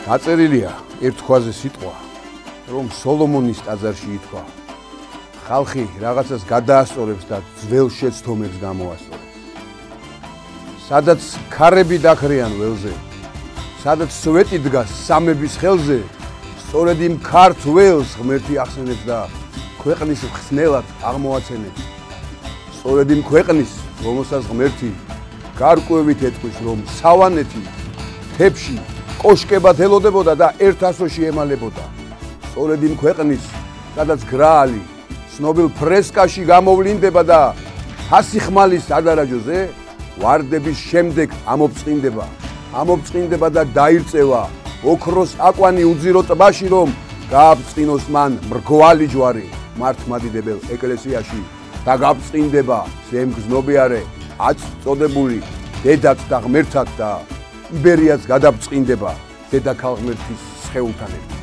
დაწერილია ერთქვაზე სიტყვა, რომ სოლომონის ტაძარში ითქვა, ხალხი რაღაცას გადაასწორებს და ძველ შეცდომებს გამოასწორებს. სადაც ქარები დაქრიან ველზე, სადაც სვეტი დგას სამების ხელზე, სწორედ იმ ქართ ველს ღმერთი ახსენებს და ქვეყნის ხსნელად აღმოაცენებს. სწორედ იმ ქვეყნის, რომელსაც ღმერთი გარკვევით ეტყვის, რომ სავანეთი თებში კოშკებად ელოდებოდა და ერთ ასოში ემალებოდა. სწორედ იმ ქვეყნის, სადაც გრაალი ცნობილ ფრესკაში გამოვლინდება და თასიხმალის სადარაჯოზე ვარდების შემდეგ ამობწყინდება და დაირწევა ოქროს აკვანი უძირო ტბაში, რომ გააბწყინოს მან მრგვალი ჯვარი მართლმადიდებელ ეკლესიაში და გაბწყინდება ზემგზნობიარე აწ წოდებული დედაც და ღმერთად და იბერიაც გადაბწყინდება დედაქალ ღმერთის სხეულთან ერთად.